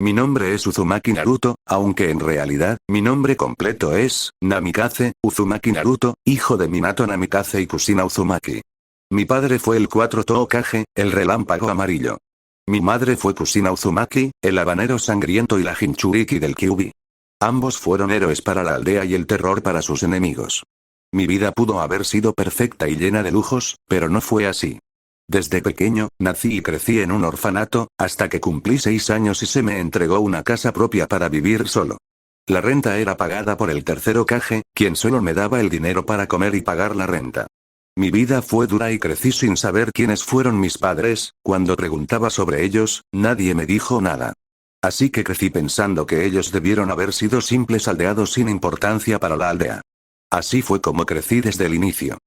Mi nombre es Uzumaki Naruto, aunque en realidad, mi nombre completo es, Namikaze, Uzumaki Naruto, hijo de Minato Namikaze y Kusina Uzumaki. Mi padre fue el 4 Hokage, el relámpago amarillo. Mi madre fue Kusina Uzumaki, el habanero sangriento y la Jinchuriki del Kyuubi. Ambos fueron héroes para la aldea y el terror para sus enemigos. Mi vida pudo haber sido perfecta y llena de lujos, pero no fue así. Desde pequeño, nací y crecí en un orfanato, hasta que cumplí 6 años y se me entregó una casa propia para vivir solo. La renta era pagada por el tercer Hokage, quien solo me daba el dinero para comer y pagar la renta. Mi vida fue dura y crecí sin saber quiénes fueron mis padres. Cuando preguntaba sobre ellos, nadie me dijo nada. Así que crecí pensando que ellos debieron haber sido simples aldeados sin importancia para la aldea. Así fue como crecí desde el inicio.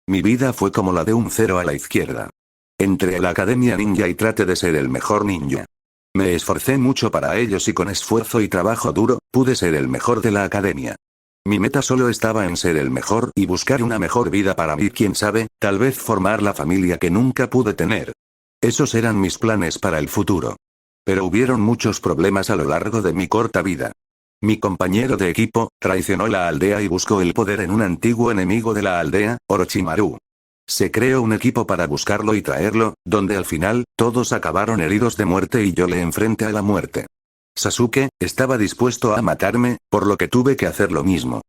Mi vida fue como la de un cero a la izquierda. Entré a la academia ninja y traté de ser el mejor ninja. Me esforcé mucho para ellos y con esfuerzo y trabajo duro, pude ser el mejor de la academia. Mi meta solo estaba en ser el mejor y buscar una mejor vida para mí, quién sabe, tal vez formar la familia que nunca pude tener. Esos eran mis planes para el futuro. Pero hubieron muchos problemas a lo largo de mi corta vida. Mi compañero de equipo, traicionó la aldea y buscó el poder en un antiguo enemigo de la aldea, Orochimaru. Se creó un equipo para buscarlo y traerlo, donde al final, todos acabaron heridos de muerte y yo le enfrenté a la muerte. Sasuke, estaba dispuesto a matarme, por lo que tuve que hacer lo mismo.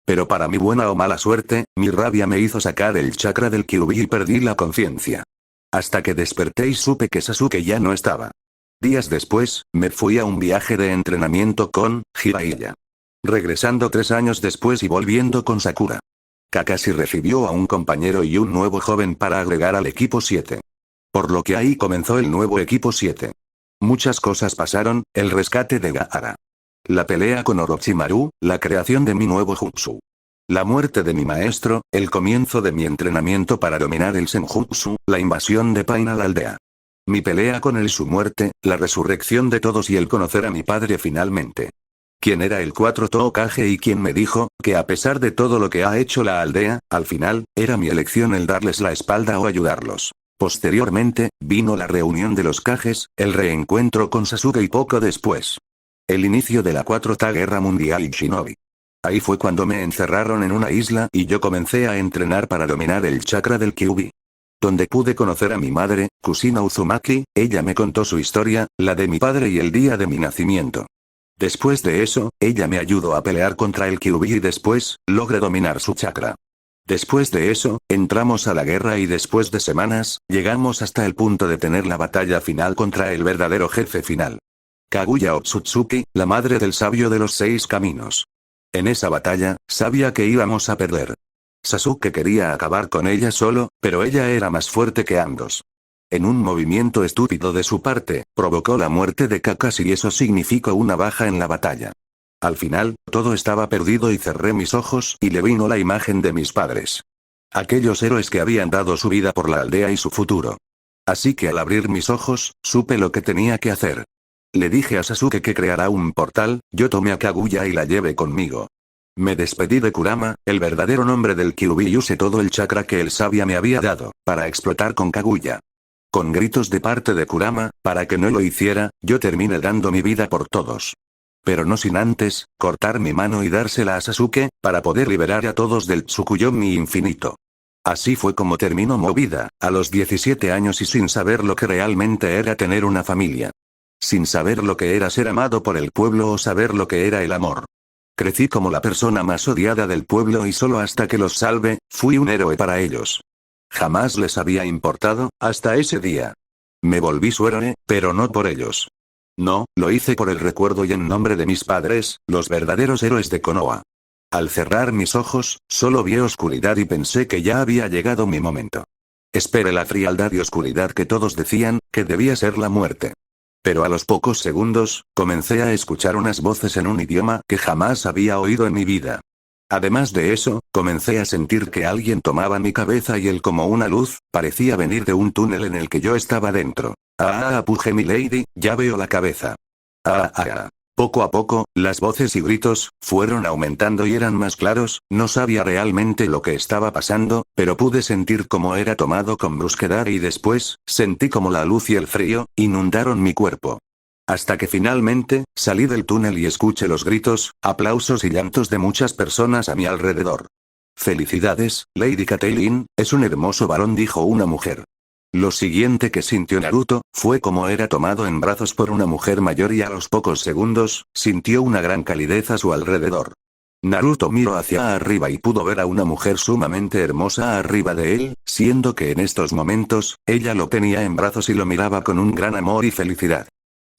Pero para mi buena o mala suerte, mi rabia me hizo sacar el chakra del Kyuubi y perdí la conciencia. Hasta que desperté y supe que Sasuke ya no estaba. Días después, me fui a un viaje de entrenamiento con Jiraiya. Regresando 3 años después y volviendo con Sakura. Kakashi recibió a un compañero y un nuevo joven para agregar al equipo 7. Por lo que ahí comenzó el nuevo equipo 7. Muchas cosas pasaron, el rescate de Gaara. La pelea con Orochimaru, la creación de mi nuevo jutsu. La muerte de mi maestro, el comienzo de mi entrenamiento para dominar el Senjutsu, la invasión de Pain a la aldea. Mi pelea con él y su muerte, la resurrección de todos y el conocer a mi padre finalmente. Quien era el 4 Hokage y quien me dijo, que a pesar de todo lo que ha hecho la aldea, al final, era mi elección el darles la espalda o ayudarlos. Posteriormente, vino la reunión de los Kages, el reencuentro con Sasuke y poco después. El inicio de la 4ª Guerra Mundial y Shinobi. Ahí fue cuando me encerraron en una isla y yo comencé a entrenar para dominar el chakra del Kyuubi. Donde pude conocer a mi madre, Kusina Uzumaki, ella me contó su historia, la de mi padre y el día de mi nacimiento. Después de eso, ella me ayudó a pelear contra el Kyuubi y después, logré dominar su chakra. Después de eso, entramos a la guerra y después de semanas, llegamos hasta el punto de tener la batalla final contra el verdadero jefe final. Kaguya Otsutsuki, la madre del sabio de los 6 caminos. En esa batalla, sabía que íbamos a perder. Sasuke quería acabar con ella solo, pero ella era más fuerte que ambos. En un movimiento estúpido de su parte, provocó la muerte de Kakashi y eso significó una baja en la batalla. Al final, todo estaba perdido y cerré mis ojos y le vino la imagen de mis padres. Aquellos héroes que habían dado su vida por la aldea y su futuro. Así que al abrir mis ojos, supe lo que tenía que hacer. Le dije a Sasuke que creara un portal, yo tomé a Kaguya y la llevé conmigo. Me despedí de Kurama, el verdadero nombre del Kyuubi y usé todo el chakra que el sabia me había dado, para explotar con Kaguya. Con gritos de parte de Kurama, para que no lo hiciera, yo terminé dando mi vida por todos. Pero no sin antes, cortar mi mano y dársela a Sasuke, para poder liberar a todos del Tsukuyomi infinito. Así fue como terminó mi vida, a los 17 años y sin saber lo que realmente era tener una familia. Sin saber lo que era ser amado por el pueblo o saber lo que era el amor. Crecí como la persona más odiada del pueblo y solo hasta que los salvé, fui un héroe para ellos. Jamás les había importado, hasta ese día. Me volví su héroe, pero no por ellos. No, lo hice por el recuerdo y en nombre de mis padres, los verdaderos héroes de Konoha. Al cerrar mis ojos, solo vi oscuridad y pensé que ya había llegado mi momento. Esperé la frialdad y oscuridad que todos decían, que debía ser la muerte. Pero a los pocos segundos, comencé a escuchar unas voces en un idioma que jamás había oído en mi vida. Además de eso, comencé a sentir que alguien tomaba mi cabeza y él como una luz, parecía venir de un túnel en el que yo estaba dentro. Puje mi lady, ya veo la cabeza. Poco a poco, las voces y gritos, fueron aumentando y eran más claros, no sabía realmente lo que estaba pasando, pero pude sentir cómo era tomado con brusquedad y después, sentí como la luz y el frío, inundaron mi cuerpo. Hasta que finalmente, salí del túnel y escuché los gritos, aplausos y llantos de muchas personas a mi alrededor. Felicidades, Lady Catelyn, es un hermoso varón, dijo una mujer. Lo siguiente que sintió Naruto, fue como era tomado en brazos por una mujer mayor y a los pocos segundos, sintió una gran calidez a su alrededor. Naruto miró hacia arriba y pudo ver a una mujer sumamente hermosa arriba de él, siendo que en estos momentos, ella lo tenía en brazos y lo miraba con un gran amor y felicidad.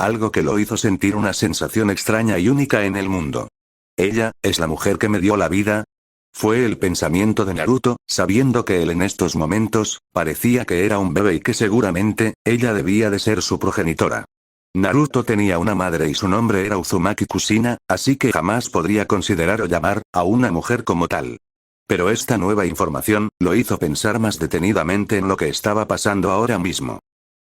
Algo que lo hizo sentir una sensación extraña y única en el mundo. Ella, es la mujer que me dio la vida. Fue el pensamiento de Naruto, sabiendo que él en estos momentos, parecía que era un bebé y que seguramente, ella debía de ser su progenitora. Naruto tenía una madre y su nombre era Uzumaki Kushina, así que jamás podría considerar o llamar a una mujer como tal. Pero esta nueva información, lo hizo pensar más detenidamente en lo que estaba pasando ahora mismo.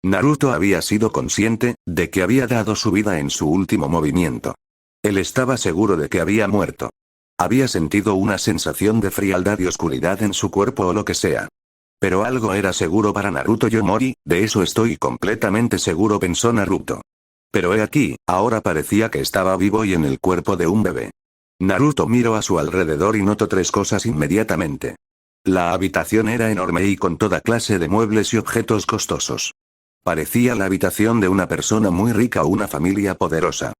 Naruto había sido consciente, de que había dado su vida en su último movimiento. Él estaba seguro de que había muerto. Había sentido una sensación de frialdad y oscuridad en su cuerpo o lo que sea. Pero algo era seguro para Naruto Yomori, de eso estoy completamente seguro, pensó Naruto. Pero he aquí, ahora parecía que estaba vivo y en el cuerpo de un bebé. Naruto miró a su alrededor y notó tres cosas inmediatamente. La habitación era enorme y con toda clase de muebles y objetos costosos. Parecía la habitación de una persona muy rica o una familia poderosa.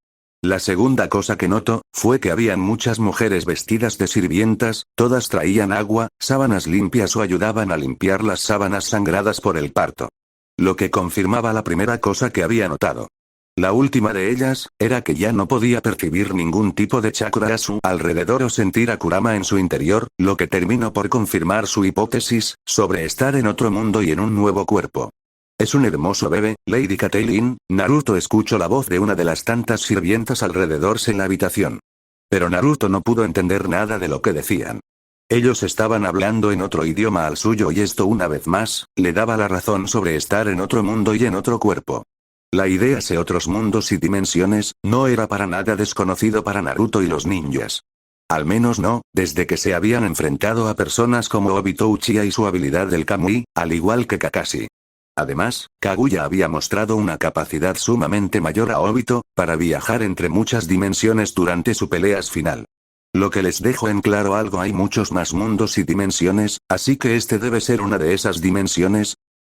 La segunda cosa que notó, fue que habían muchas mujeres vestidas de sirvientas, todas traían agua, sábanas limpias o ayudaban a limpiar las sábanas sangradas por el parto. Lo que confirmaba la primera cosa que había notado. La última de ellas, era que ya no podía percibir ningún tipo de chakra a su alrededor o sentir a Kurama en su interior, lo que terminó por confirmar su hipótesis, sobre estar en otro mundo y en un nuevo cuerpo. Es un hermoso bebé, Lady Catelyn. Naruto escuchó la voz de una de las tantas sirvientas alrededor en la habitación. Pero Naruto no pudo entender nada de lo que decían. Ellos estaban hablando en otro idioma al suyo y esto una vez más, le daba la razón sobre estar en otro mundo y en otro cuerpo. La idea de otros mundos y dimensiones, no era para nada desconocido para Naruto y los ninjas. Al menos no, desde que se habían enfrentado a personas como Obito Uchiha y su habilidad del Kamui, al igual que Kakashi. Además, Kaguya había mostrado una capacidad sumamente mayor a Obito, para viajar entre muchas dimensiones durante su peleas final. Lo que les dejo en claro algo: hay muchos más mundos y dimensiones, así que este debe ser una de esas dimensiones.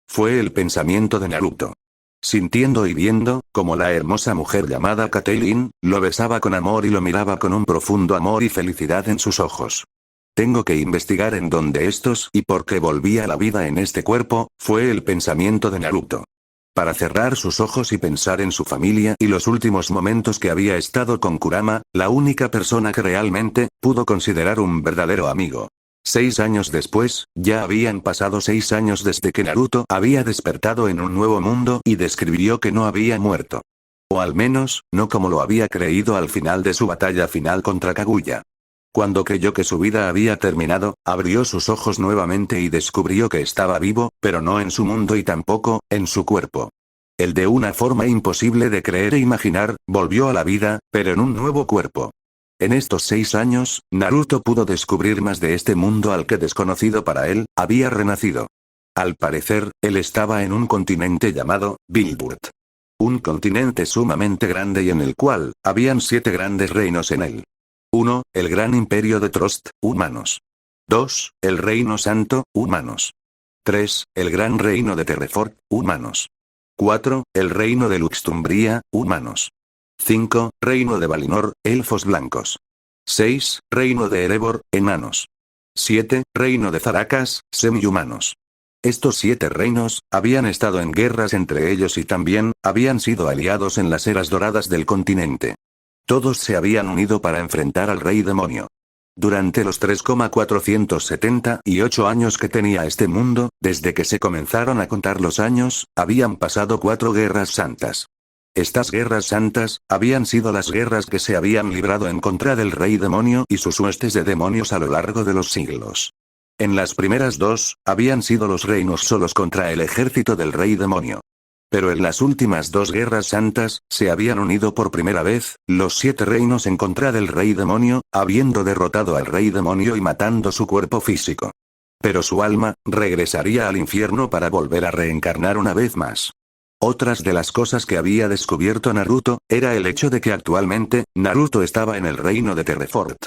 Fue el pensamiento de Naruto. Sintiendo y viendo, como la hermosa mujer llamada Catelyn, lo besaba con amor y lo miraba con un profundo amor y felicidad en sus ojos. Tengo que investigar en dónde estos y por qué volví a la vida en este cuerpo, fue el pensamiento de Naruto. Para cerrar sus ojos y pensar en su familia y los últimos momentos que había estado con Kurama, la única persona que realmente pudo considerar un verdadero amigo. 6 años después, ya habían pasado 6 años desde que Naruto había despertado en un nuevo mundo y describió que no había muerto. O al menos, no como lo había creído al final de su batalla final contra Kaguya. Cuando creyó que su vida había terminado, abrió sus ojos nuevamente y descubrió que estaba vivo, pero no en su mundo y tampoco, en su cuerpo. Él, de una forma imposible de creer e imaginar, volvió a la vida, pero en un nuevo cuerpo. En estos 6 años, Naruto pudo descubrir más de este mundo al que, desconocido para él, había renacido. Al parecer, él estaba en un continente llamado Bilburt. Un continente sumamente grande y en el cual, habían 7 grandes reinos en él. 1. El Gran Imperio de Trost, humanos. 2. El Reino Santo, humanos. 3. El Gran Reino de Terrefort, humanos. 4. El Reino de Luxtumbria, humanos. 5. Reino de Valinor, elfos blancos. 6. Reino de Erebor, enanos. 7. Reino de Zaracas, semi-humanos. Estos 7 reinos, habían estado en guerras entre ellos y también, habían sido aliados en las eras doradas del continente. Todos se habían unido para enfrentar al Rey Demonio. Durante los 3,478 años que tenía este mundo, desde que se comenzaron a contar los años, habían pasado 4 guerras santas. Estas guerras santas, habían sido las guerras que se habían librado en contra del Rey Demonio y sus huestes de demonios a lo largo de los siglos. En las primeras 2, habían sido los reinos solos contra el ejército del Rey Demonio. Pero en las últimas 2 guerras santas, se habían unido por primera vez, los 7 reinos en contra del Rey Demonio, habiendo derrotado al Rey Demonio y matando su cuerpo físico. Pero su alma, regresaría al infierno para volver a reencarnar una vez más. Otras de las cosas que había descubierto Naruto, era el hecho de que actualmente, Naruto estaba en el reino de Terrefort.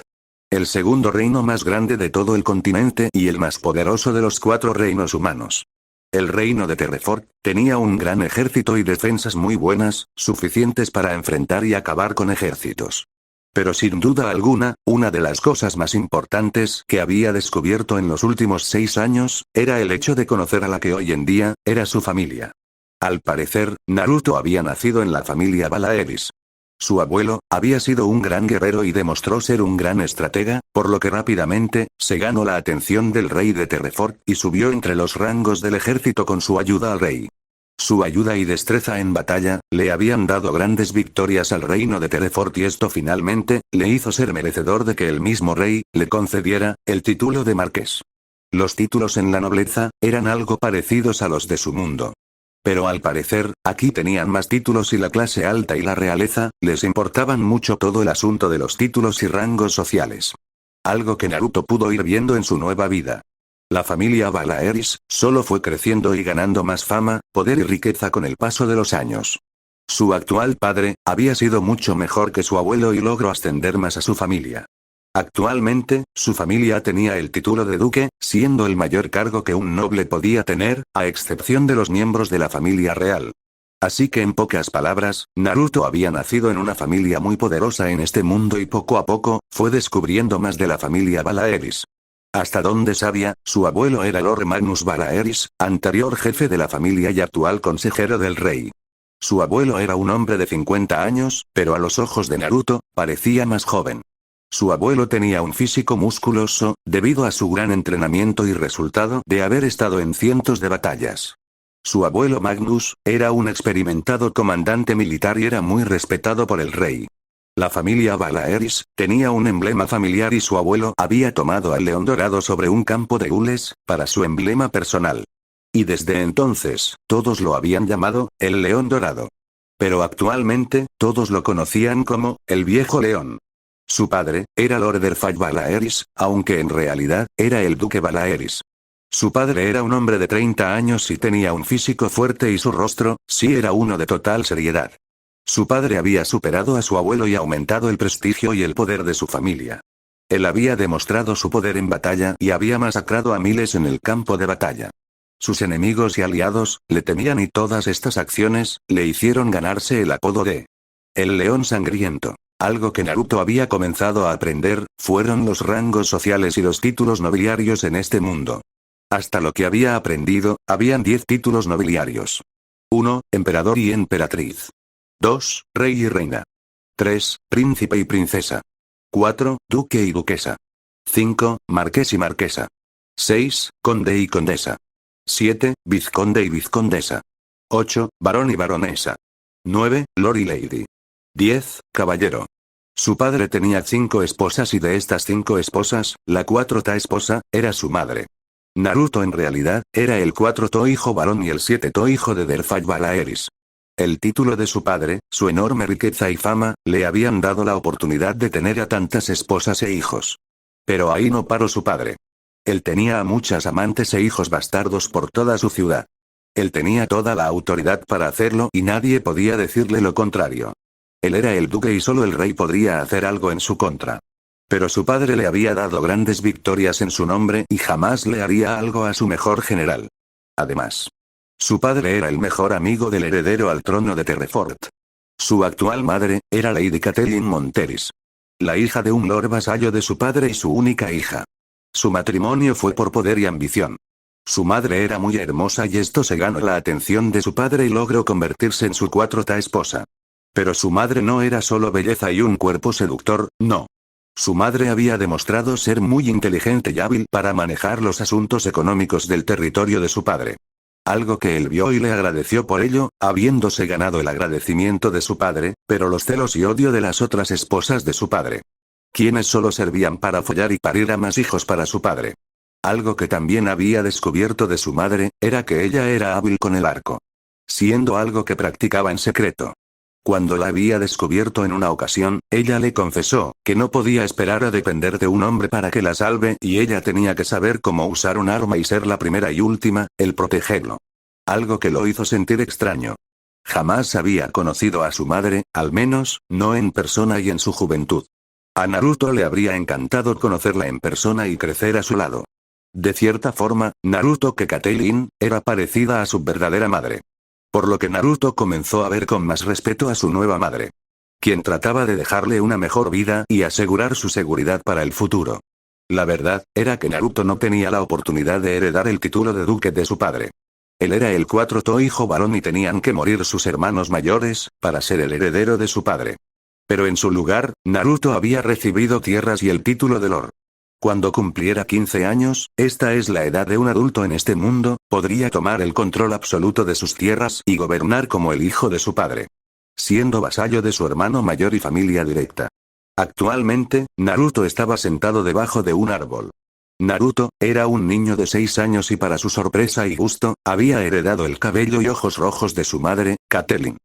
El segundo reino más grande de todo el continente y el más poderoso de los 4 reinos humanos. El reino de Terrefort tenía un gran ejército y defensas muy buenas, suficientes para enfrentar y acabar con ejércitos. Pero sin duda alguna, una de las cosas más importantes que había descubierto en los últimos 6 años, era el hecho de conocer a la que hoy en día, era su familia. Al parecer, Naruto había nacido en la familia Balaeris. Su abuelo, había sido un gran guerrero y demostró ser un gran estratega, por lo que rápidamente, se ganó la atención del rey de Terrefort, y subió entre los rangos del ejército con su ayuda al rey. Su ayuda y destreza en batalla, le habían dado grandes victorias al reino de Terrefort y esto finalmente, le hizo ser merecedor de que el mismo rey, le concediera, el título de marqués. Los títulos en la nobleza, eran algo parecidos a los de su mundo. Pero al parecer, aquí tenían más títulos y la clase alta y la realeza, les importaban mucho todo el asunto de los títulos y rangos sociales. Algo que Naruto pudo ir viendo en su nueva vida. La familia Balaeris, solo fue creciendo y ganando más fama, poder y riqueza con el paso de los años. Su actual padre, había sido mucho mejor que su abuelo y logró ascender más a su familia. Actualmente, su familia tenía el título de duque, siendo el mayor cargo que un noble podía tener, a excepción de los miembros de la familia real. Así que en pocas palabras, Naruto había nacido en una familia muy poderosa en este mundo y poco a poco, fue descubriendo más de la familia Balaeris. Hasta donde sabía, su abuelo era Lord Magnus Balaeris, anterior jefe de la familia y actual consejero del rey. Su abuelo era un hombre de 50 años, pero a los ojos de Naruto, parecía más joven. Su abuelo tenía un físico musculoso, debido a su gran entrenamiento y resultado de haber estado en cientos de batallas. Su abuelo Magnus, era un experimentado comandante militar y era muy respetado por el rey. La familia Balaeris, tenía un emblema familiar y su abuelo había tomado al león dorado sobre un campo de gules, para su emblema personal. Y desde entonces, todos lo habían llamado, el león dorado. Pero actualmente, todos lo conocían como, el viejo león. Su padre, era Lord Erfaj Balaeris, aunque en realidad, era el duque Balaeris. Su padre era un hombre de 30 años y tenía un físico fuerte y su rostro, sí era uno de total seriedad. Su padre había superado a su abuelo y aumentado el prestigio y el poder de su familia. Él había demostrado su poder en batalla y había masacrado a miles en el campo de batalla. Sus enemigos y aliados, le temían y todas estas acciones, le hicieron ganarse el apodo de el León Sangriento. Algo que Naruto había comenzado a aprender, fueron los rangos sociales y los títulos nobiliarios en este mundo. Hasta lo que había aprendido, habían 10 títulos nobiliarios. 1. Emperador y emperatriz. 2. Rey y reina. 3. Príncipe y princesa. 4. Duque y duquesa. 5. Marqués y marquesa. 6. Conde y condesa. 7. Vizconde y vizcondesa. 8. Barón y baronesa. 9. Lord y lady. 10. Caballero. Su padre tenía 5 esposas y de estas 5 esposas, la 4ª esposa, era su madre. Naruto en realidad, era el 4º hijo varón y el 7º hijo de Erfaj Balaeris. El título de su padre, su enorme riqueza y fama, le habían dado la oportunidad de tener a tantas esposas e hijos. Pero ahí no paró su padre. Él tenía a muchas amantes e hijos bastardos por toda su ciudad. Él tenía toda la autoridad para hacerlo y nadie podía decirle lo contrario. Él era el duque y solo el rey podría hacer algo en su contra. Pero su padre le había dado grandes victorias en su nombre y jamás le haría algo a su mejor general. Además, su padre era el mejor amigo del heredero al trono de Terrefort. Su actual madre, era Lady Catelyn Monteris. La hija de un lord vasallo de su padre y su única hija. Su matrimonio fue por poder y ambición. Su madre era muy hermosa y esto se ganó la atención de su padre y logró convertirse en su 4ª esposa. Pero su madre no era solo belleza y un cuerpo seductor, no. Su madre había demostrado ser muy inteligente y hábil para manejar los asuntos económicos del territorio de su padre. Algo que él vio y le agradeció por ello, habiéndose ganado el agradecimiento de su padre, pero los celos y odio de las otras esposas de su padre. Quienes solo servían para follar y parir a más hijos para su padre. Algo que también había descubierto de su madre, era que ella era hábil con el arco. Siendo algo que practicaba en secreto. Cuando la había descubierto en una ocasión, ella le confesó, que no podía esperar a depender de un hombre para que la salve y ella tenía que saber cómo usar un arma y ser la primera y última, el protegerlo. Algo que lo hizo sentir extraño. jamás había conocido a su madre, al menos, no en persona y en su juventud. A Naruto le habría encantado conocerla en persona y crecer a su lado. De cierta forma, Naruto que Catelyn, era parecida a su verdadera madre. Por lo que Naruto comenzó a ver con más respeto a su nueva madre, quien trataba de dejarle una mejor vida y asegurar su seguridad para el futuro. La verdad, era que Naruto no tenía la oportunidad de heredar el título de duque de su padre. Él era el cuarto hijo varón y tenían que morir sus hermanos mayores, para ser el heredero de su padre. Pero en su lugar, Naruto había recibido tierras y el título de Lord. Cuando cumpliera 15 años, esta es la edad de un adulto en este mundo, podría tomar el control absoluto de sus tierras y gobernar como el hijo de su padre, siendo vasallo de su hermano mayor y familia directa. Actualmente, Naruto estaba sentado debajo de un árbol. Naruto, era un niño de 6 años y para su sorpresa y gusto, había heredado el cabello y ojos rojos de su madre, Catelyn.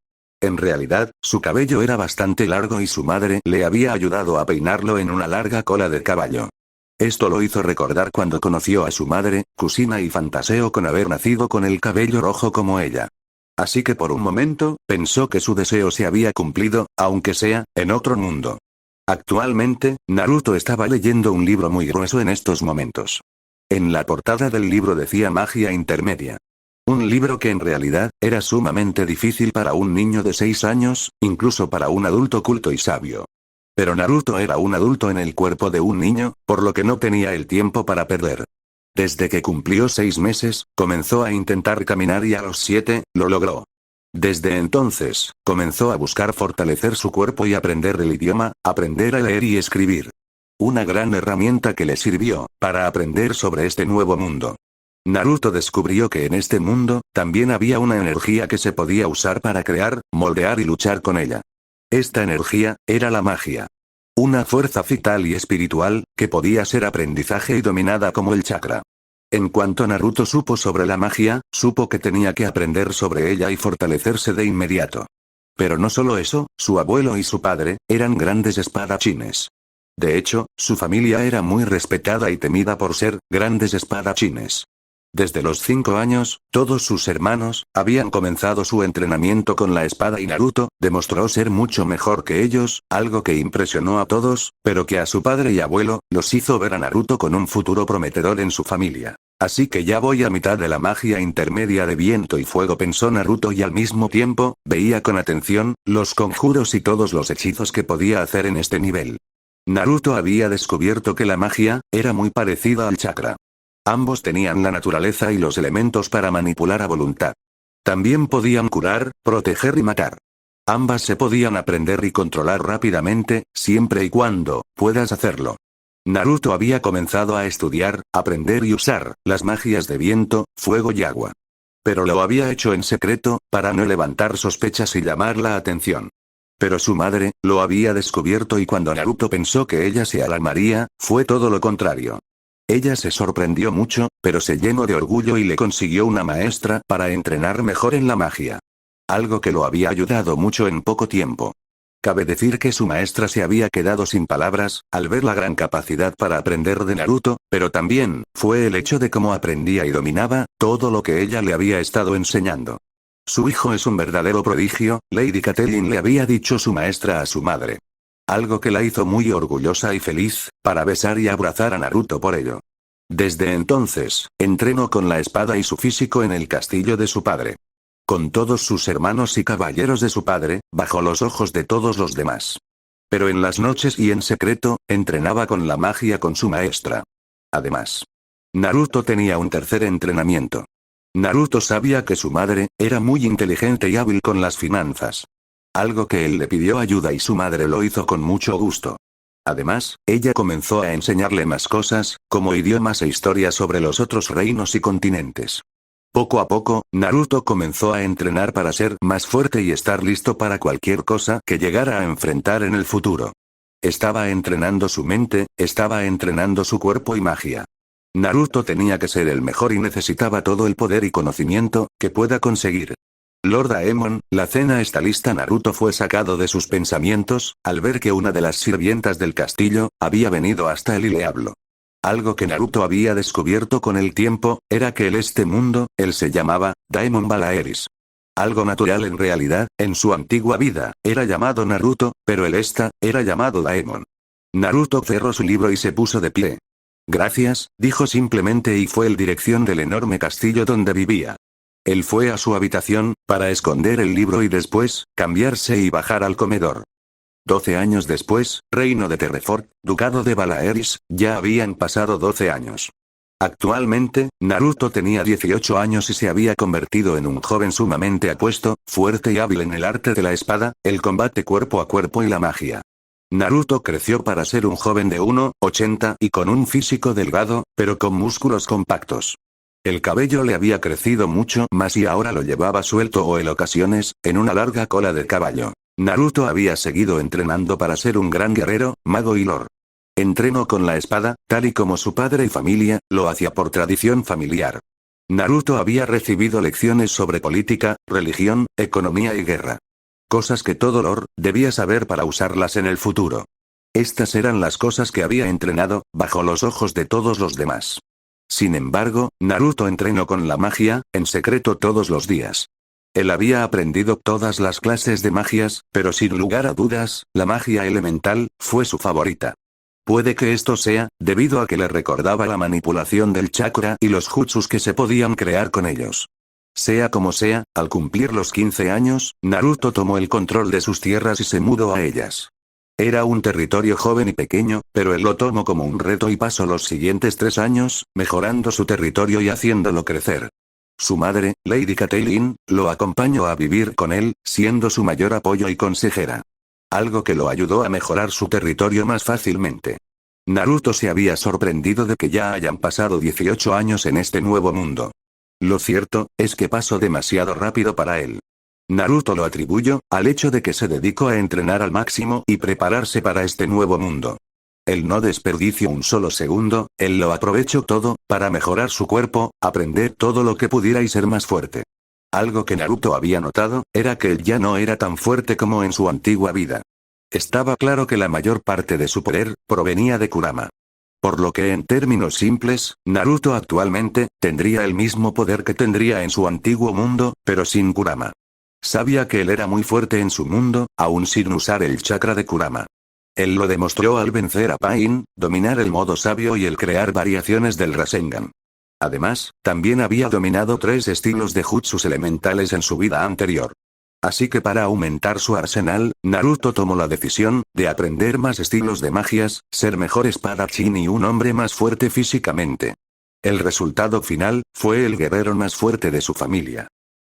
En realidad, su cabello era bastante largo y su madre le había ayudado a peinarlo en una larga cola de caballo. Esto lo hizo recordar cuando conoció a su madre, Kushina y fantaseó con haber nacido con el cabello rojo como ella. Así que por un momento, pensó que su deseo se había cumplido, aunque sea, en otro mundo. Actualmente, Naruto estaba leyendo un libro muy grueso en estos momentos. En la portada del libro decía Magia Intermedia. Un libro que en realidad, era sumamente difícil para un niño de 6 años, incluso para un adulto culto y sabio. Pero Naruto era un adulto en el cuerpo de un niño, por lo que no tenía el tiempo para perder. Desde que cumplió 6 meses, comenzó a intentar caminar y a los 7, lo logró. Desde entonces, comenzó a buscar fortalecer su cuerpo y aprender el idioma, aprender a leer y escribir. Una gran herramienta que le sirvió, para aprender sobre este nuevo mundo. Naruto descubrió que en este mundo, también había una energía que se podía usar para crear, moldear y luchar con ella. Esta energía, era la magia. Una fuerza vital y espiritual, que podía ser aprendizaje y dominada como el chakra. En cuanto Naruto supo sobre la magia, supo que tenía que aprender sobre ella y fortalecerse de inmediato. Pero no solo eso, su abuelo y su padre, eran grandes espadachines. De hecho, su familia era muy respetada y temida por ser, grandes espadachines. Desde los 5 años, todos sus hermanos, habían comenzado su entrenamiento con la espada y Naruto, demostró ser mucho mejor que ellos, algo que impresionó a todos, pero que a su padre y abuelo, los hizo ver a Naruto con un futuro prometedor en su familia. Así que ya voy a mitad de la magia intermedia de viento y fuego, pensó Naruto, y al mismo tiempo, veía con atención, los conjuros y todos los hechizos que podía hacer en este nivel. Naruto había descubierto que la magia, era muy parecida al chakra. Ambos tenían la naturaleza y los elementos para manipular a voluntad. También podían curar, proteger y matar. Ambas se podían aprender y controlar rápidamente, siempre y cuando puedas hacerlo. Naruto había comenzado a estudiar, aprender y usar las magias de viento, fuego y agua. Pero lo había hecho en secreto, para no levantar sospechas y llamar la atención. Pero su madre, lo había descubierto y cuando Naruto pensó que ella se alarmaría, fue todo lo contrario. Ella se sorprendió mucho, pero se llenó de orgullo y le consiguió una maestra para entrenar mejor en la magia. Algo que lo había ayudado mucho en poco tiempo. Cabe decir que su maestra se había quedado sin palabras, al ver la gran capacidad para aprender de Naruto, pero también, fue el hecho de cómo aprendía y dominaba, todo lo que ella le había estado enseñando. Su hijo es un verdadero prodigio, Lady Catelyn le había dicho su maestra a su madre. Algo que la hizo muy orgullosa y feliz, para besar y abrazar a Naruto por ello. Desde entonces, entrenó con la espada y su físico en el castillo de su padre. Con todos sus hermanos y caballeros de su padre, bajo los ojos de todos los demás. Pero en las noches y en secreto, entrenaba con la magia con su maestra. Además, Naruto tenía un tercer entrenamiento. Naruto sabía que su madre, era muy inteligente y hábil con las finanzas. Algo que él le pidió ayuda y su madre lo hizo con mucho gusto. Además, ella comenzó a enseñarle más cosas, como idiomas e historias sobre los otros reinos y continentes. Poco a poco, Naruto comenzó a entrenar para ser más fuerte y estar listo para cualquier cosa que llegara a enfrentar en el futuro. Estaba entrenando su mente, estaba entrenando su cuerpo y magia. Naruto tenía que ser el mejor y necesitaba todo el poder y conocimiento que pueda conseguir. Lord Daemon, la cena está lista. Naruto fue sacado de sus pensamientos, al ver que una de las sirvientas del castillo, había venido hasta él y le habló. Algo que Naruto había descubierto con el tiempo, era que este mundo, él se llamaba, Daemon Balaeris. Algo natural en realidad, en su antigua vida, era llamado Naruto, pero el esta, era llamado Daemon. Naruto cerró su libro y se puso de pie. Gracias, dijo simplemente y fue en dirección del enorme castillo donde vivía. Él fue a su habitación, para esconder el libro y después, cambiarse y bajar al comedor. 12 años después, reino de Terrefort, ducado de Balaeris, ya habían pasado 12 años. Actualmente, Naruto tenía 18 años y se había convertido en un joven sumamente apuesto, fuerte y hábil en el arte de la espada, el combate cuerpo a cuerpo y la magia. Naruto creció para ser un joven de 1,80 y con un físico delgado, pero con músculos compactos. El cabello le había crecido mucho más y ahora lo llevaba suelto o en ocasiones, en una larga cola de caballo. Naruto había seguido entrenando para ser un gran guerrero, mago y lord. Entrenó con la espada, tal y como su padre y familia, lo hacía por tradición familiar. Naruto había recibido lecciones sobre política, religión, economía y guerra. Cosas que todo lord debía saber para usarlas en el futuro. Estas eran las cosas que había entrenado, bajo los ojos de todos los demás. Sin embargo, Naruto entrenó con la magia, en secreto todos los días. Él había aprendido todas las clases de magias, pero sin lugar a dudas, la magia elemental, fue su favorita. Puede que esto sea, debido a que le recordaba la manipulación del chakra y los jutsus que se podían crear con ellos. Sea como sea, al cumplir los 15 años, Naruto tomó el control de sus tierras y se mudó a ellas. Era un territorio joven y pequeño, pero él lo tomó como un reto y pasó los siguientes 3 años, mejorando su territorio y haciéndolo crecer. Su madre, Lady Catelyn, lo acompañó a vivir con él, siendo su mayor apoyo y consejera. Algo que lo ayudó a mejorar su territorio más fácilmente. Naruto se había sorprendido de que ya hayan pasado 18 años en este nuevo mundo. Lo cierto, es que pasó demasiado rápido para él. Naruto lo atribuyó al hecho de que se dedicó a entrenar al máximo y prepararse para este nuevo mundo. Él no desperdició un solo segundo, él lo aprovechó todo, para mejorar su cuerpo, aprender todo lo que pudiera y ser más fuerte. Algo que Naruto había notado, era que él ya no era tan fuerte como en su antigua vida. Estaba claro que la mayor parte de su poder, provenía de Kurama. Por lo que en términos simples, Naruto actualmente, tendría el mismo poder que tendría en su antiguo mundo, pero sin Kurama. Sabía que él era muy fuerte en su mundo, aún sin usar el chakra de Kurama. Él lo demostró al vencer a Pain, dominar el modo sabio y el crear variaciones del Rasengan. Además, también había dominado 3 estilos de jutsus elementales en su vida anterior. Así que para aumentar su arsenal, Naruto tomó la decisión de aprender más estilos de magias, ser mejor espadachín y un hombre más fuerte físicamente. El resultado final, fue el guerrero más fuerte de su familia.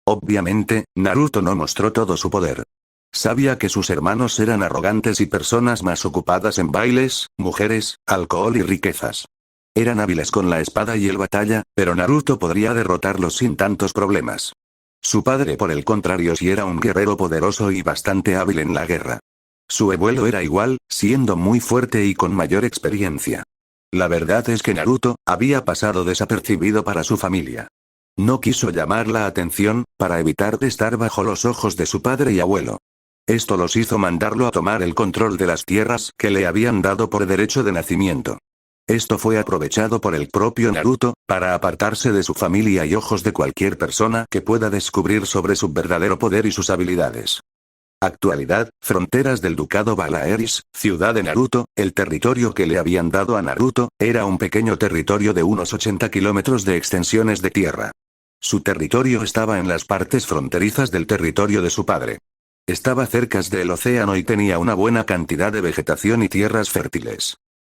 Obviamente, Naruto no mostró todo su poder. Sabía que sus hermanos eran arrogantes y personas más ocupadas en bailes, mujeres, alcohol y riquezas. Eran hábiles con la espada y el batalla, pero Naruto podría derrotarlos sin tantos problemas. Su padre por el contrario sí era un guerrero poderoso y bastante hábil en la guerra. Su abuelo era igual, siendo muy fuerte y con mayor experiencia. La verdad es que Naruto, había pasado desapercibido para su familia. No quiso llamar la atención, para evitar de estar bajo los ojos de su padre y abuelo. Esto los hizo mandarlo a tomar el control de las tierras que le habían dado por derecho de nacimiento. Esto fue aprovechado por el propio Naruto, para apartarse de su familia y ojos de cualquier persona que pueda descubrir sobre su verdadero poder y sus habilidades. Actualidad, fronteras del Ducado Balaeris, ciudad de Naruto, el territorio que le habían dado a Naruto, era un pequeño territorio de unos 80 kilómetros de extensiones de tierra. Su territorio estaba en las partes fronterizas del territorio de su padre. Estaba cerca del océano y tenía una buena cantidad de vegetación y tierras fértiles.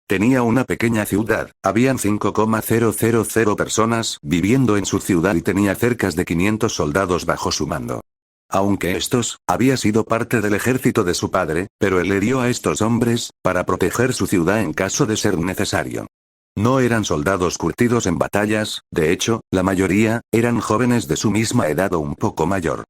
Tenía una pequeña ciudad, habían 5,000 personas viviendo en su ciudad y tenía cerca de 500 soldados bajo su mando. Aunque estos, había sido parte del ejército de su padre, pero él le dio a estos hombres, para proteger su ciudad en caso de ser necesario. No eran soldados curtidos en batallas, de hecho, la mayoría, eran jóvenes de su misma edad o un poco mayor.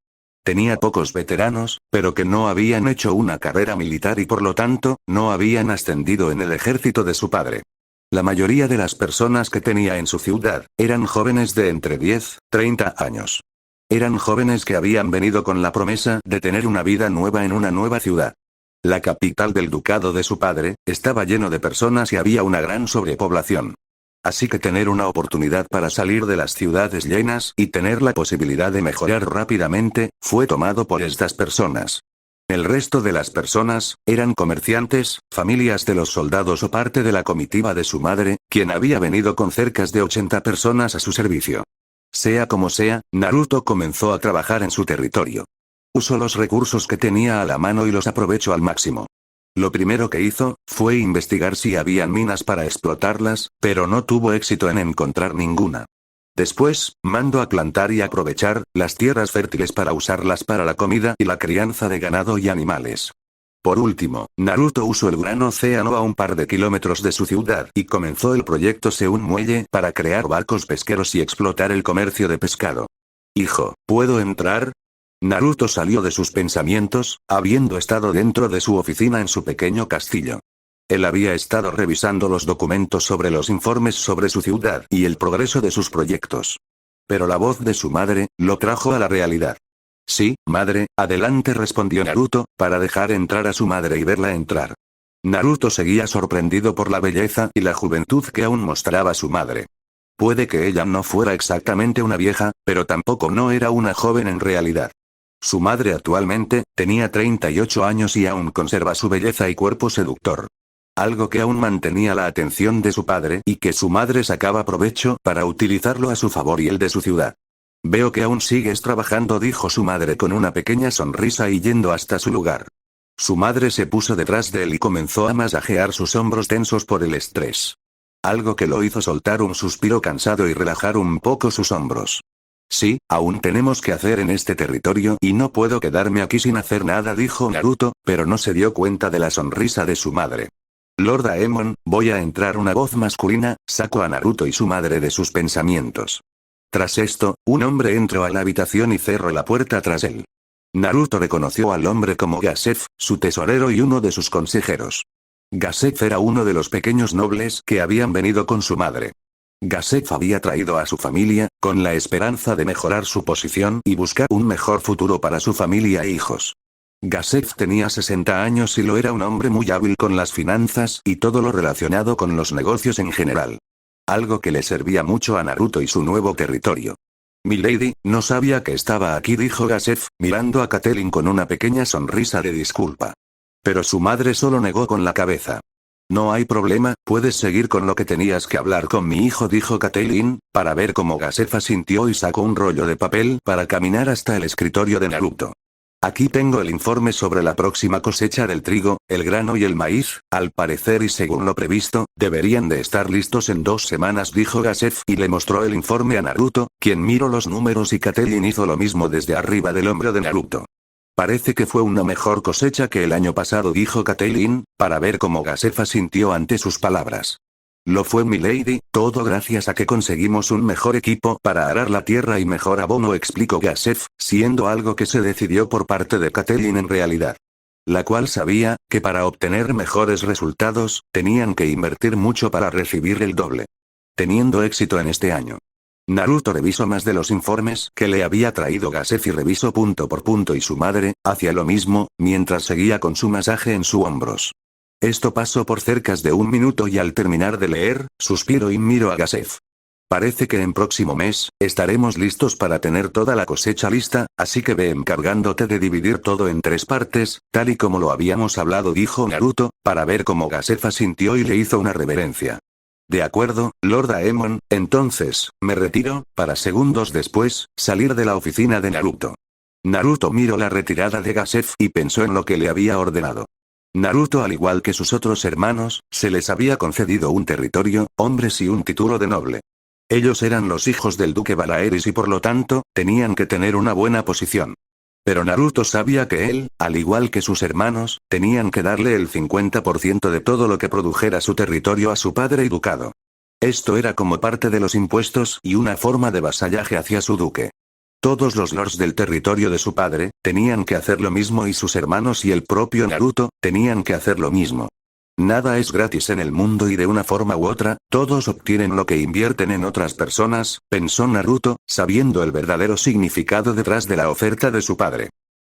Tenía pocos veteranos, pero que no habían hecho una carrera militar y por lo tanto, no habían ascendido en el ejército de su padre. La mayoría de las personas que tenía en su ciudad, eran jóvenes de entre 10, 30 años. Eran jóvenes que habían venido con la promesa de tener una vida nueva en una nueva ciudad. La capital del ducado de su padre, estaba lleno de personas y había una gran sobrepoblación. así que tener una oportunidad para salir de las ciudades llenas y tener la posibilidad de mejorar rápidamente, fue tomado por estas personas. El resto de las personas, eran comerciantes, familias de los soldados o parte de la comitiva de su madre, quien había venido con cerca de 80 personas a su servicio. Sea como sea, Naruto comenzó a trabajar en su territorio. Usó los recursos que tenía a la mano y los aprovechó al máximo. Lo primero que hizo, fue investigar si habían minas para explotarlas, pero no tuvo éxito en encontrar ninguna. Después, mandó a plantar y aprovechar las tierras fértiles para usarlas para la comida y la crianza de ganado y animales. Por último, Naruto usó el gran océano a un par de kilómetros de su ciudad y comenzó el proyecto Seun Muelle para crear barcos pesqueros y explotar el comercio de pescado. Hijo, ¿puedo entrar? Naruto salió de sus pensamientos, habiendo estado dentro de su oficina en su pequeño castillo. Él había estado revisando los documentos sobre los informes sobre su ciudad y el progreso de sus proyectos. Pero la voz de su madre, lo trajo a la realidad. Sí, madre, adelante, respondió Naruto, para dejar entrar a su madre y verla entrar. Naruto seguía sorprendido por la belleza y la juventud que aún mostraba su madre. Puede que ella no fuera exactamente una vieja, pero tampoco no era una joven en realidad. Su madre actualmente, tenía 38 años y aún conserva su belleza y cuerpo seductor. Algo que aún mantenía la atención de su padre y que su madre sacaba provecho para utilizarlo a su favor y el de su ciudad. Veo que aún sigues trabajando, dijo su madre con una pequeña sonrisa y yendo hasta su lugar. Su madre se puso detrás de él y comenzó a masajear sus hombros tensos por el estrés. Algo que lo hizo soltar un suspiro cansado y relajar un poco sus hombros. Sí, aún tenemos que hacer en este territorio y no puedo quedarme aquí sin hacer nada, dijo Naruto, pero no se dio cuenta de la sonrisa de su madre. Lord Daemon, voy a entrar, una voz masculina, sacó a Naruto y su madre de sus pensamientos. Tras esto, un hombre entró a la habitación y cerró la puerta tras él. Naruto reconoció al hombre como Gasef, su tesorero y uno de sus consejeros. Gasef era uno de los pequeños nobles que habían venido con su madre. Gasef había traído a su familia, con la esperanza de mejorar su posición y buscar un mejor futuro para su familia e hijos. Gasef tenía 60 años y lo era, un hombre muy hábil con las finanzas y todo lo relacionado con los negocios en general. Algo que le servía mucho a Naruto y su nuevo territorio. Milady, no sabía que estaba aquí, dijo Gasef, mirando a Catelyn con una pequeña sonrisa de disculpa. Pero su madre solo negó con la cabeza. No hay problema, puedes seguir con lo que tenías que hablar con mi hijo, dijo Catelyn, para ver cómo Gasef asintió y sacó un rollo de papel para caminar hasta el escritorio de Naruto. Aquí tengo el informe sobre la próxima cosecha del trigo, el grano y el maíz, al parecer y según lo previsto, deberían de estar listos en 2 semanas, dijo Gasef y le mostró el informe a Naruto, quien miró los números y Catelyn hizo lo mismo desde arriba del hombro de Naruto. Parece que fue una mejor cosecha que el año pasado, dijo Catelyn, para ver cómo Gasef asintió ante sus palabras. Lo fue, milady, todo gracias a que conseguimos un mejor equipo para arar la tierra y mejor abono, explicó Gasef, siendo algo que se decidió por parte de Catelyn en realidad. La cual sabía, que para obtener mejores resultados, tenían que invertir mucho para recibir el doble. Teniendo éxito en este año. Naruto revisó más de los informes que le había traído Gasef y revisó punto por punto y su madre, hacía lo mismo, mientras seguía con su masaje en sus hombros. Esto pasó por cerca de 1 minuto y al terminar de leer, suspiró y miró a Gasef. Parece que en próximo mes, estaremos listos para tener toda la cosecha lista, así que ve encargándote de dividir todo en 3 partes, tal y como lo habíamos hablado, dijo Naruto, para ver cómo Gasef asintió y le hizo una reverencia. De acuerdo, Lord Daemon, entonces, me retiro, para segundos después, salir de la oficina de Naruto. Naruto miró la retirada de Gasef y pensó en lo que le había ordenado. Naruto, al igual que sus otros hermanos, se les había concedido un territorio, hombres y un título de noble. Ellos eran los hijos del duque Balaeris y por lo tanto, tenían que tener una buena posición. Pero Naruto sabía que él, al igual que sus hermanos, tenían que darle el 50% de todo lo que produjera su territorio a su padre y ducado. Esto era como parte de los impuestos y una forma de vasallaje hacia su duque. Todos los lords del territorio de su padre, tenían que hacer lo mismo y sus hermanos y el propio Naruto, tenían que hacer lo mismo. Nada es gratis en el mundo y de una forma u otra, todos obtienen lo que invierten en otras personas, pensó Naruto, sabiendo el verdadero significado detrás de la oferta de su padre.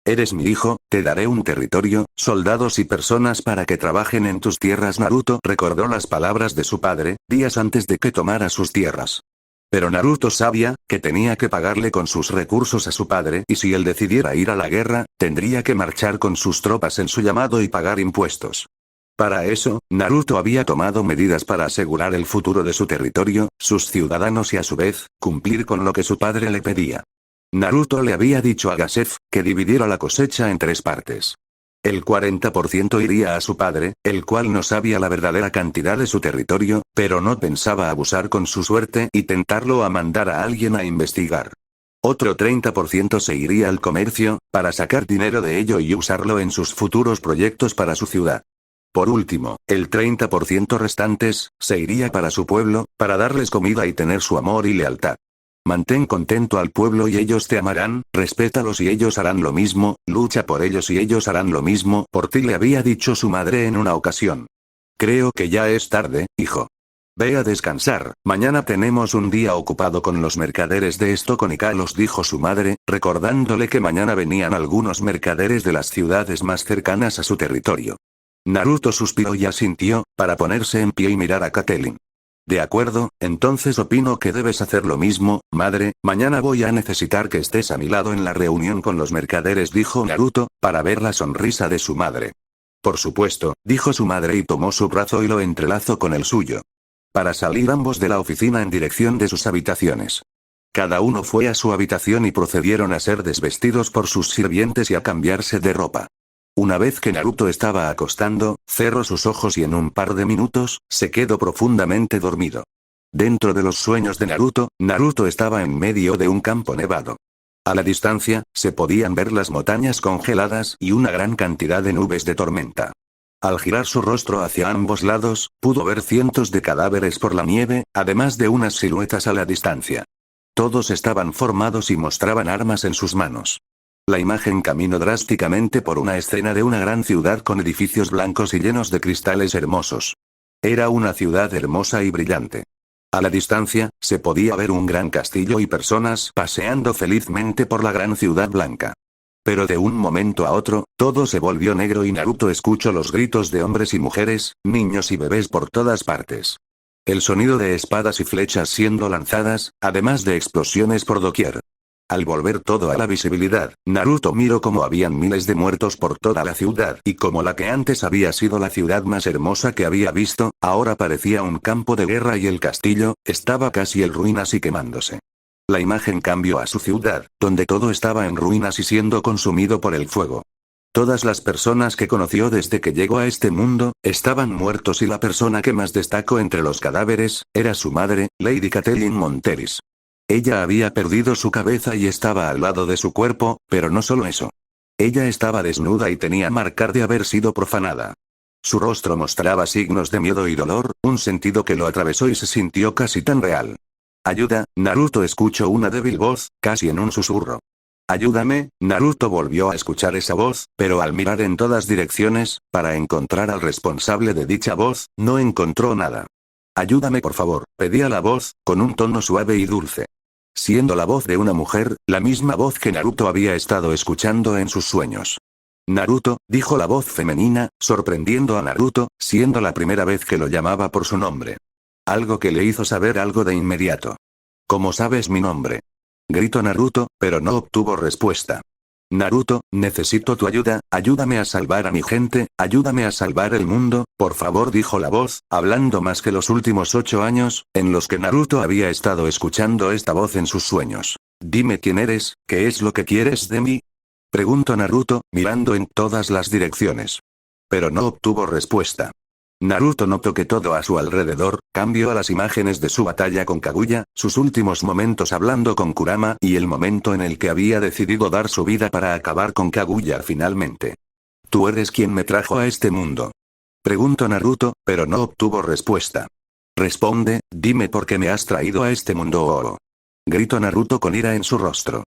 Eres mi hijo, te daré un territorio, soldados y personas para que trabajen en tus tierras. Naruto recordó las palabras de su padre, días antes de que tomara sus tierras. Pero Naruto sabía, que tenía que pagarle con sus recursos a su padre y si él decidiera ir a la guerra, tendría que marchar con sus tropas en su llamado y pagar impuestos. Para eso, Naruto había tomado medidas para asegurar el futuro de su territorio, sus ciudadanos y a su vez, cumplir con lo que su padre le pedía. Naruto le había dicho a Gasef, que dividiera la cosecha en 3 partes. El 40% iría a su padre, el cual no sabía la verdadera cantidad de su territorio, pero no pensaba abusar con su suerte y tentarlo a mandar a alguien a investigar. Otro 30% se iría al comercio, para sacar dinero de ello y usarlo en sus futuros proyectos para su ciudad. Por último, el 30% restantes, se iría para su pueblo, para darles comida y tener su amor y lealtad. Mantén contento al pueblo y ellos te amarán, respétalos y ellos harán lo mismo, lucha por ellos y ellos harán lo mismo por ti, le había dicho su madre en una ocasión. Creo que ya es tarde, hijo. Ve a descansar, mañana tenemos un día ocupado con los mercaderes de Stockton y Kalos, dijo su madre, recordándole que mañana venían algunos mercaderes de las ciudades más cercanas a su territorio. Naruto suspiró y asintió, para ponerse en pie y mirar a Catelyn. De acuerdo, entonces opino que debes hacer lo mismo, madre, mañana voy a necesitar que estés a mi lado en la reunión con los mercaderes, dijo Naruto, para ver la sonrisa de su madre. Por supuesto, dijo su madre y tomó su brazo y lo entrelazó con el suyo. Para salir ambos de la oficina en dirección de sus habitaciones. Cada uno fue a su habitación y procedieron a ser desvestidos por sus sirvientes y a cambiarse de ropa. Una vez que Naruto estaba acostando, cerró sus ojos y en un par de minutos, se quedó profundamente dormido. Dentro de los sueños de Naruto, Naruto estaba en medio de un campo nevado. A la distancia, se podían ver las montañas congeladas y una gran cantidad de nubes de tormenta. Al girar su rostro hacia ambos lados, pudo ver cientos de cadáveres por la nieve, además de unas siluetas a la distancia. Todos estaban formados y mostraban armas en sus manos. La imagen caminó drásticamente por una escena de una gran ciudad con edificios blancos y llenos de cristales hermosos. Era una ciudad hermosa y brillante. A la distancia, se podía ver un gran castillo y personas paseando felizmente por la gran ciudad blanca. Pero de un momento a otro, todo se volvió negro y Naruto escuchó los gritos de hombres y mujeres, niños y bebés por todas partes. El sonido de espadas y flechas siendo lanzadas, además de explosiones por doquier. Al volver todo a la visibilidad, Naruto miró cómo habían miles de muertos por toda la ciudad y como la que antes había sido la ciudad más hermosa que había visto, ahora parecía un campo de guerra y el castillo, estaba casi en ruinas y quemándose. La imagen cambió a su ciudad, donde todo estaba en ruinas y siendo consumido por el fuego. Todas las personas que conoció desde que llegó a este mundo, estaban muertos y la persona que más destacó entre los cadáveres, era su madre, Lady Catelyn Monteris. Ella había perdido su cabeza y estaba al lado de su cuerpo, pero no solo eso. Ella estaba desnuda y tenía marcar de haber sido profanada. Su rostro mostraba signos de miedo y dolor, un sentido que lo atravesó y se sintió casi tan real. Ayuda, Naruto escuchó una débil voz, casi en un susurro. Ayúdame, Naruto volvió a escuchar esa voz, pero al mirar en todas direcciones, para encontrar al responsable de dicha voz, no encontró nada. Ayúdame por favor, pedía la voz, con un tono suave y dulce. Siendo la voz de una mujer, la misma voz que Naruto había estado escuchando en sus sueños. Naruto, dijo la voz femenina, sorprendiendo a Naruto, siendo la primera vez que lo llamaba por su nombre. Algo que le hizo saber algo de inmediato. ¿Cómo sabes mi nombre? Gritó Naruto, pero no obtuvo respuesta. Naruto, necesito tu ayuda, ayúdame a salvar a mi gente, ayúdame a salvar el mundo, por favor, dijo la voz, hablando más que los últimos 8 años, en los que Naruto había estado escuchando esta voz en sus sueños. Dime quién eres, ¿qué es lo que quieres de mí? Preguntó Naruto, mirando en todas las direcciones. Pero no obtuvo respuesta. Naruto notó que todo a su alrededor, cambió a las imágenes de su batalla con Kaguya, sus últimos momentos hablando con Kurama y el momento en el que había decidido dar su vida para acabar con Kaguya finalmente. ¿Tú eres quien me trajo a este mundo? Preguntó Naruto, pero no obtuvo respuesta. Responde, dime por qué me has traído a este mundo gritó Naruto con ira en su rostro.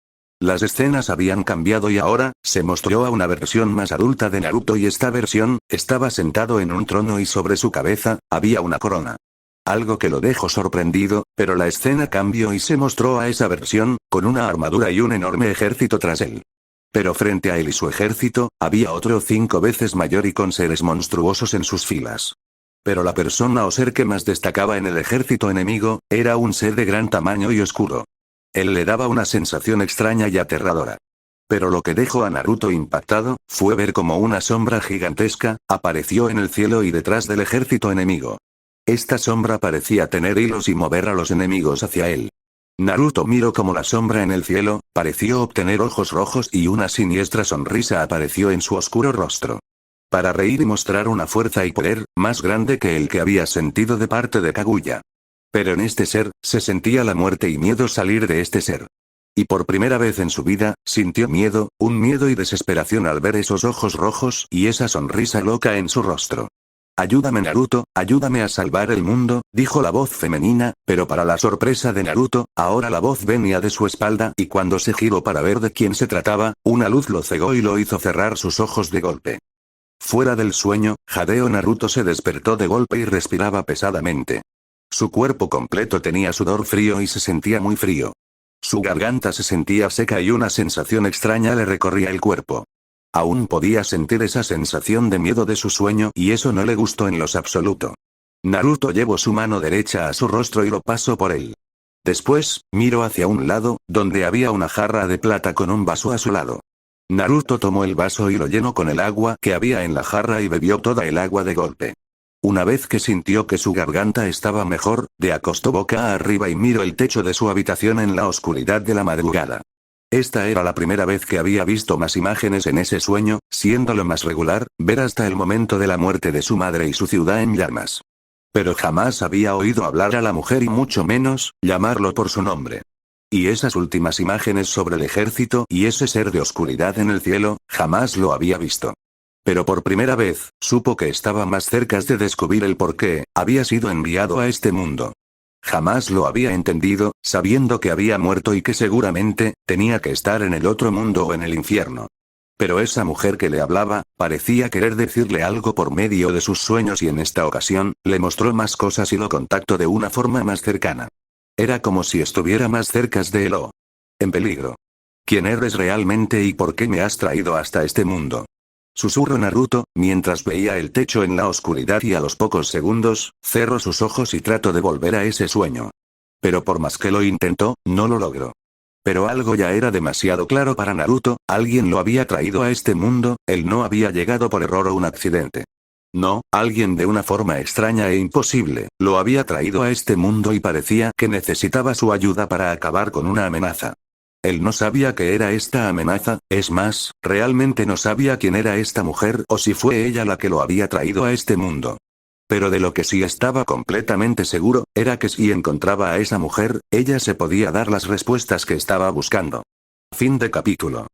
Las escenas habían cambiado y ahora, se mostró a una versión más adulta de Naruto y esta versión, estaba sentado en un trono y sobre su cabeza, había una corona. Algo que lo dejó sorprendido, pero la escena cambió y se mostró a esa versión, con una armadura y un enorme ejército tras él. Pero frente a él y su ejército, había otro 5 veces mayor y con seres monstruosos en sus filas. Pero la persona o ser que más destacaba en el ejército enemigo, era un ser de gran tamaño y oscuro. Él le daba una sensación extraña y aterradora. Pero lo que dejó a Naruto impactado, fue ver cómo una sombra gigantesca, apareció en el cielo y detrás del ejército enemigo. Esta sombra parecía tener hilos y mover a los enemigos hacia él. Naruto miró como la sombra en el cielo, pareció obtener ojos rojos y una siniestra sonrisa apareció en su oscuro rostro. Para reír y mostrar una fuerza y poder, más grande que el que había sentido de parte de Kaguya. Pero en este ser, se sentía la muerte y miedo salir de este ser. Y por primera vez en su vida, sintió miedo, un miedo y desesperación al ver esos ojos rojos y esa sonrisa loca en su rostro. Ayúdame Naruto, ayúdame a salvar el mundo, dijo la voz femenina, pero para la sorpresa de Naruto, ahora la voz venía de su espalda y cuando se giró para ver de quién se trataba, una luz lo cegó y lo hizo cerrar sus ojos de golpe. Fuera del sueño, jadeo Naruto se despertó de golpe y respiraba pesadamente. Su cuerpo completo tenía sudor frío y se sentía muy frío. Su garganta se sentía seca y una sensación extraña le recorría el cuerpo. Aún podía sentir esa sensación de miedo de su sueño y eso no le gustó en lo absoluto. Naruto llevó su mano derecha a su rostro y lo pasó por él. Después, miró hacia un lado, donde había una jarra de plata con un vaso a su lado. Naruto tomó el vaso y lo llenó con el agua que había en la jarra y bebió toda el agua de golpe. Una vez que sintió que su garganta estaba mejor, se acostó boca arriba y miró el techo de su habitación en la oscuridad de la madrugada. Esta era la primera vez que había visto más imágenes en ese sueño, siendo lo más regular, ver hasta el momento de la muerte de su madre y su ciudad en llamas. Pero jamás había oído hablar a la mujer y mucho menos, llamarlo por su nombre. Y esas últimas imágenes sobre el ejército y ese ser de oscuridad en el cielo, jamás lo había visto. Pero por primera vez, supo que estaba más cerca de descubrir el por qué había sido enviado a este mundo. Jamás lo había entendido, sabiendo que había muerto y que seguramente, tenía que estar en el otro mundo o en el infierno. Pero esa mujer que le hablaba, parecía querer decirle algo por medio de sus sueños y en esta ocasión, le mostró más cosas y lo contactó de una forma más cercana. Era como si estuviera más cerca de él o en peligro. ¿Quién eres realmente y por qué me has traído hasta este mundo? Susurró Naruto, mientras veía el techo en la oscuridad y a los pocos segundos, cerró sus ojos y trató de volver a ese sueño. Pero por más que lo intentó, no lo logró. Pero algo ya era demasiado claro para Naruto, alguien lo había traído a este mundo, él no había llegado por error o un accidente. No, alguien de una forma extraña e imposible, lo había traído a este mundo y parecía que necesitaba su ayuda para acabar con una amenaza. Él no sabía qué era esta amenaza, es más, realmente no sabía quién era esta mujer o si fue ella la que lo había traído a este mundo. Pero de lo que sí estaba completamente seguro, era que si encontraba a esa mujer, ella se podía dar las respuestas que estaba buscando. Fin de capítulo.